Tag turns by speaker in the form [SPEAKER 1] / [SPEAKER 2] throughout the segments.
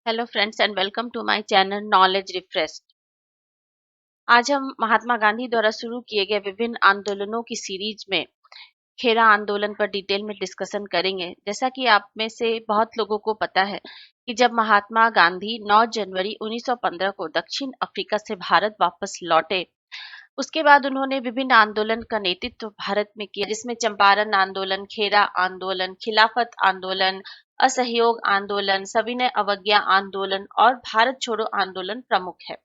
[SPEAKER 1] Hello friends and welcome to my channel knowledge refreshed. आज हम महात्मा गांधी द्वारा शुरू किए गए विभिन्न आंदोलनों की सीरीज में खेरा आंदोलन पर डिटेल में डिस्कशन करेंगे। जैसा कि आप में से बहुत लोगों को पता है कि जब महात्मा गांधी 9 जनवरी 1915 को दक्षिण अफ्रीका से भारत वापस लौटे, उसके बाद उन्होंने विभिन्न आंदोलन का नेतृत्व भारत में किया, जिसमें चंपारण आंदोलन, खेरा आंदोलन, खिलाफत आंदोलन, असहयोग आंदोलन, सविनय अवज्ञा आंदोलन और भारत छोड़ो आंदोलन प्रमुख है।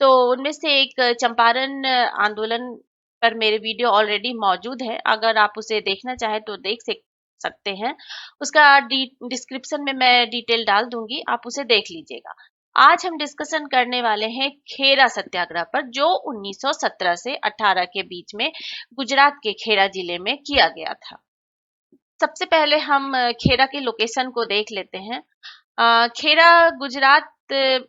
[SPEAKER 1] तो उनमें से एक चंपारण आंदोलन पर मेरे वीडियो ऑलरेडी मौजूद है। अगर आप उसे देखना चाहें तो सकते हैं। उसका डिस्क्रिप्शन में मैं डिटेल डाल दूंगी, आप उसे देख लीजिएगा। आज हम डिस्कशन करने वाले हैं खेरा सत्याग्रह पर, जो 1917 से 18 के बीच में गुजरात के खेरा जिले में किया गया था। सबसे पहले हम खेरा के लोकेशन को देख लेते हैं। खेरा गुजरात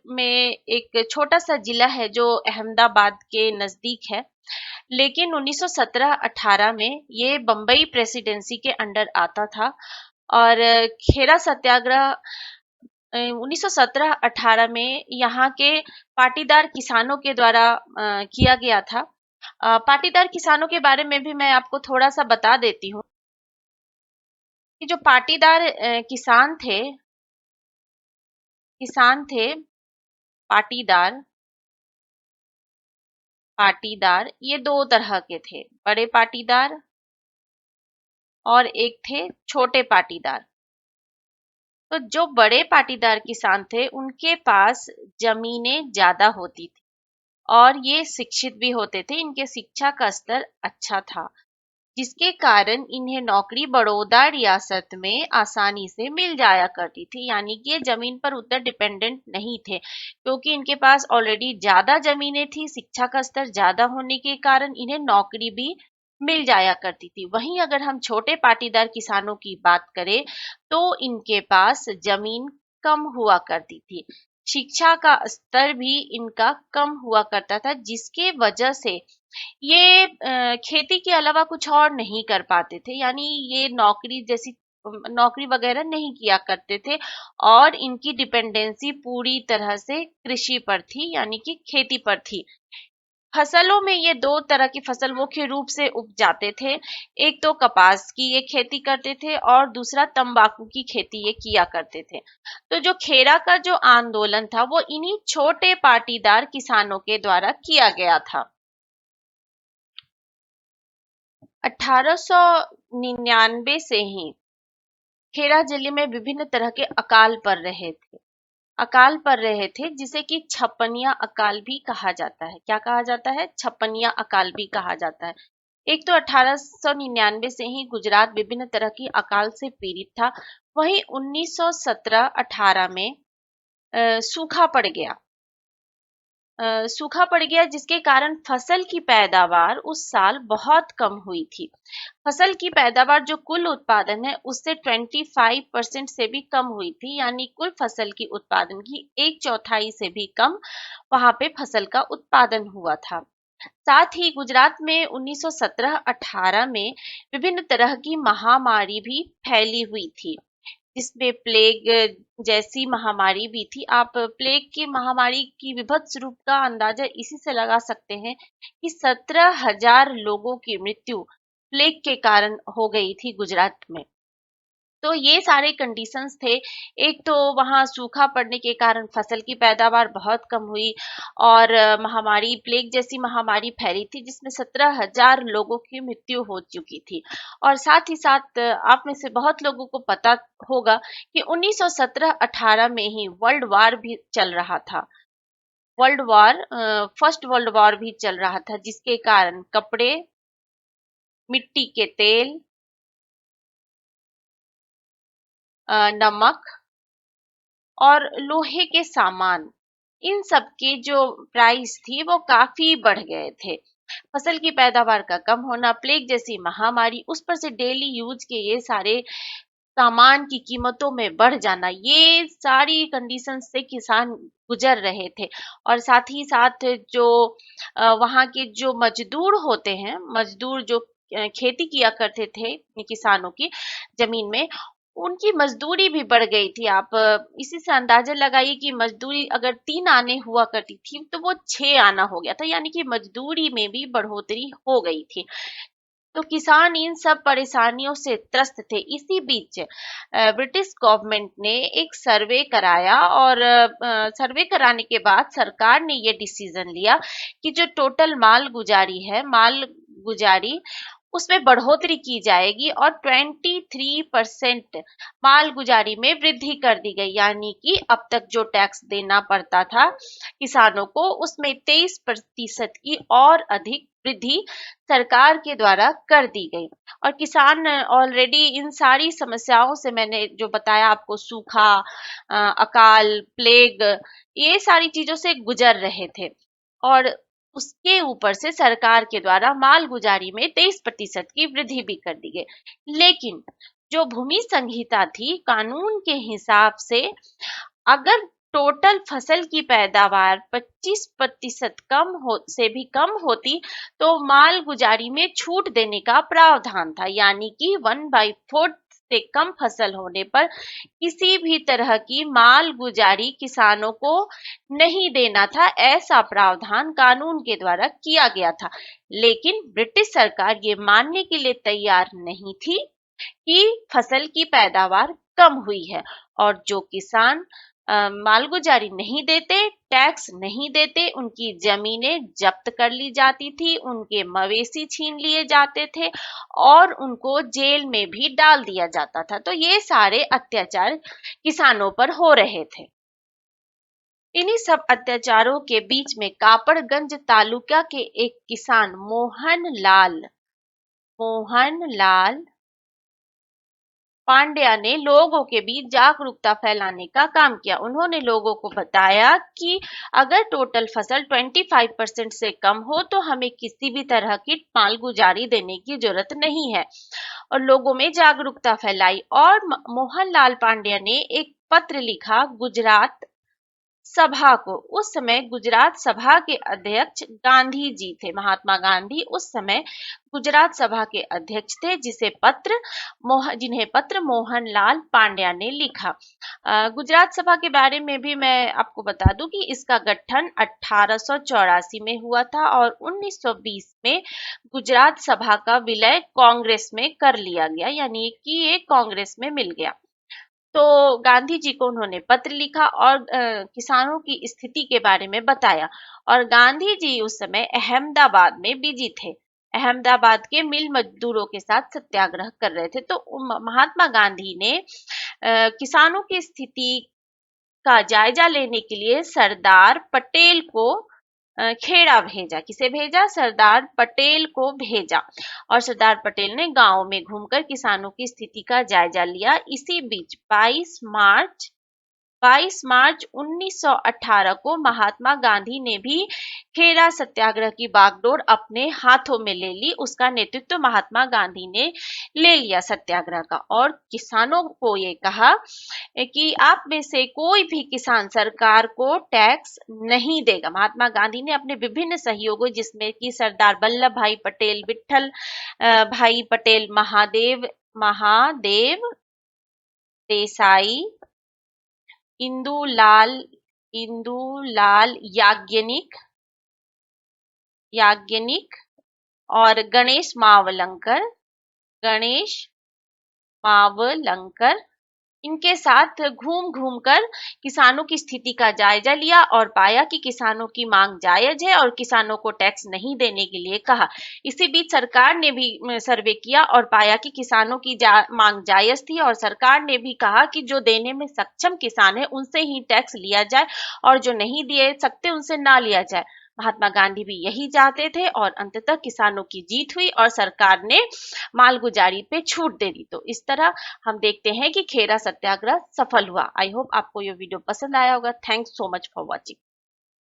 [SPEAKER 1] में एक छोटा सा जिला है जो अहमदाबाद के नजदीक है, लेकिन 1917-18 में ये बम्बई प्रेसिडेंसी के अंडर आता था। और खेरा सत्याग्रह 1917-18 में यहाँ के पाटीदार किसानों के द्वारा किया गया था। पाटीदार किसानों के बारे में भी मैं आपको थोड़ा सा बता देती हूँ कि जो पाटीदार किसान थे पाटीदार पाटीदार ये दो तरह के थे, बड़े पाटीदार और एक थे छोटे पाटीदार। तो जो बड़े पाटीदार किसान थे उनके पास जमीनें ज्यादा होती थी और ये शिक्षित भी होते थे, इनके शिक्षा का स्तर अच्छा था, जिसके कारण इन्हें नौकरी बड़ौदा रियासत में आसानी से मिल जाया करती थी। यानी कि ये जमीन पर उतना डिपेंडेंट नहीं थे, क्योंकि इनके पास ऑलरेडी ज्यादा जमीनें थी, शिक्षा का स्तर ज्यादा होने के कारण इन्हें नौकरी भी मिल जाया करती थी। वहीं अगर हम छोटे पाटीदार किसानों की बात करें तो इनके पास जमीन कम हुआ करती थी, शिक्षा का स्तर भी इनका कम हुआ करता था, जिसके वजह से ये खेती के अलावा कुछ और नहीं कर पाते थे। यानी ये नौकरी वगैरह नहीं किया करते थे और इनकी डिपेंडेंसी पूरी तरह से कृषि पर थी, यानी कि खेती पर थी। फसलों में ये दो तरह की फसल मुख्य रूप से उपजाते थे। एक तो कपास की ये खेती करते थे और दूसरा तंबाकू की खेती ये किया करते थे। तो जो खेरा का जो आंदोलन था वो इन्हीं छोटे पाटीदार किसानों के द्वारा किया गया था। 1899 से ही खेरा जिले में विभिन्न तरह के अकाल पर रहे थे, जिसे कि छपनिया अकाल भी कहा जाता है। क्या कहा जाता है? छपनिया अकाल भी कहा जाता है। एक तो 1899 से ही गुजरात विभिन्न तरह की अकाल से पीड़ित था। वहीं 1917-18 में सूखा पड़ गया, जिसके कारण फसल की पैदावार उस साल बहुत कम हुई थी। फसल की पैदावार जो कुल उत्पादन है उससे 25% से भी कम हुई थी, यानी कुल फसल की उत्पादन की 1/4 से भी कम वहां पे फसल का उत्पादन हुआ था। साथ ही गुजरात में 1917-18 में विभिन्न तरह की महामारी भी फैली हुई थी, जिसमें प्लेग जैसी महामारी भी थी। आप प्लेग की महामारी की विभत्स रूप का अंदाजा इसी से लगा सकते हैं कि 17,000 लोगों की मृत्यु प्लेग के कारण हो गई थी गुजरात में। तो ये सारे कंडीशंस थे। एक तो वहां सूखा पड़ने के कारण फसल की पैदावार बहुत कम हुई और महामारी प्लेग जैसी महामारी फैली थी, जिसमें 17,000 लोगों की मृत्यु हो चुकी थी। और साथ ही साथ आप में से बहुत लोगों को पता होगा कि 1917-18 में ही वर्ल्ड वार भी चल रहा था। फर्स्ट वर्ल्ड वॉर भी चल रहा था, जिसके कारण कपड़े, मिट्टी के तेल, नमक और लोहे के सामान, इन सब की जो प्राइस थी वो काफी बढ़ गए थे। फसल की पैदावार का कम होना, प्लेग जैसी महामारी, उस पर से डेली यूज के ये सारे सामान की कीमतों में बढ़ जाना, ये सारी कंडीशन से किसान गुजर रहे थे। और साथ ही साथ जो वहाँ के जो मजदूर जो खेती किया करते थे किसानों की जमीन में, उनकी मजदूरी भी बढ़ गई थी। आप इसी से अंदाजा लगाइए कि मजदूरी अगर 3 आने हुआ करती थी तो वो 6 आना हो गया था, यानी कि मजदूरी में भी बढ़ोतरी हो गई थी। तो किसान इन सब परेशानियों से त्रस्त थे। इसी बीच ब्रिटिश गवर्नमेंट ने एक सर्वे कराया और सर्वे कराने के बाद सरकार ने ये डिसीजन लिया कि जो टोटल माल गुजारी उसमें बढ़ोतरी की जाएगी और 23% माल गुजारी में वृद्धि कर दी गई, यानी कि अब तक जो टैक्स देना पड़ता था किसानों को उसमें 23% की और अधिक वृद्धि सरकार के द्वारा कर दी गई। और किसान ऑलरेडी इन सारी समस्याओं से, मैंने जो बताया आपको, सूखा, अकाल, प्लेग, ये सारी चीजों से गुजर रहे थे और उसके ऊपर से सरकार के द्वारा माल गुजारी में 23% की वृद्धि भी कर दी गई। लेकिन जो भूमि संहिता थी, कानून के हिसाब से अगर टोटल फसल की पैदावार 25% से भी कम होती तो माल गुजारी में छूट देने का प्रावधान था, यानी कि 1/4 से कम फसल होने पर किसी भी तरह की माल गुजारी किसानों को नहीं देना था, ऐसा प्रावधान कानून के द्वारा किया गया था। लेकिन ब्रिटिश सरकार ये मानने के लिए तैयार नहीं थी कि फसल की पैदावार कम हुई है और जो किसान मालगुजारी नहीं देते, टैक्स नहीं देते, उनकी जमीनें जब्त कर ली जाती थी, उनके मवेशी छीन लिए जाते थे और उनको जेल में भी डाल दिया जाता था। तो ये सारे अत्याचार किसानों पर हो रहे थे। इन्हीं सब अत्याचारों के बीच में कापड़गंज तालुका के एक किसान मोहन लाल पांड्या ने लोगों के बीच जागरूकता फैलाने का काम किया। उन्होंने लोगों को बताया कि अगर टोटल फसल 25% से कम हो तो हमें किसी भी तरह की माल गुजारी देने की जरूरत नहीं है और लोगों में जागरूकता फैलाई। और मोहनलाल पांड्या ने एक पत्र लिखा गुजरात सभा को। उस समय गुजरात सभा के अध्यक्ष गांधी जी थे, महात्मा गांधी उस समय गुजरात सभा के अध्यक्ष थे, जिन्हें पत्र मोहनलाल पांड्या ने लिखा। गुजरात सभा के बारे में भी मैं आपको बता दूं कि इसका गठन 1884 में हुआ था और 1920 में गुजरात सभा का विलय कांग्रेस में कर लिया गया, यानी कि ये कांग्रेस में मिल गया। तो गांधी जी को उन्होंने पत्र लिखा और किसानों की स्थिति के बारे में बताया और गांधी जी उस समय अहमदाबाद में बिजी थे। अहमदाबाद के मिल मजदूरों के साथ सत्याग्रह कर रहे थे। तो महात्मा गांधी ने किसानों की स्थिति का जायजा लेने के लिए सरदार पटेल को खेड़ा भेजा। किसे भेजा? सरदार पटेल को भेजा और सरदार पटेल ने गांव में घूमकर किसानों की स्थिति का जायजा लिया। इसी बीच 22 मार्च 1918 को महात्मा गांधी ने भी खेड़ा सत्याग्रह की बागडोर अपने हाथों में ले ली। उसका नेतृत्व महात्मा गांधी ने ले लिया सत्याग्रह का और किसानों को ये कहा कि आप में से कोई भी किसान सरकार को टैक्स नहीं देगा। महात्मा गांधी ने अपने विभिन्न सहयोगों, जिसमें कि सरदार वल्लभ भाई पटेल, विठल भाई पटेल, महादेव देसाई, इंदुलाल याज्ञनिक और गणेश मावलंकर इनके साथ घूम कर किसानों की स्थिति का जायजा लिया और पाया कि किसानों की मांग जायज है और किसानों को टैक्स नहीं देने के लिए कहा। इसी बीच सरकार ने भी सर्वे किया और पाया कि किसानों की मांग जायज थी और सरकार ने भी कहा कि जो देने में सक्षम किसान है उनसे ही टैक्स लिया जाए और जो नहीं दे सकते उनसे ना लिया जाए। महात्मा गांधी भी यही चाहते थे और अंततः किसानों की जीत हुई और सरकार ने मालगुजारी पे छूट दे दी। तो इस तरह हम देखते हैं कि खेड़ा सत्याग्रह सफल हुआ। आई होप आपको ये वीडियो पसंद आया होगा। Thanks so much for watching.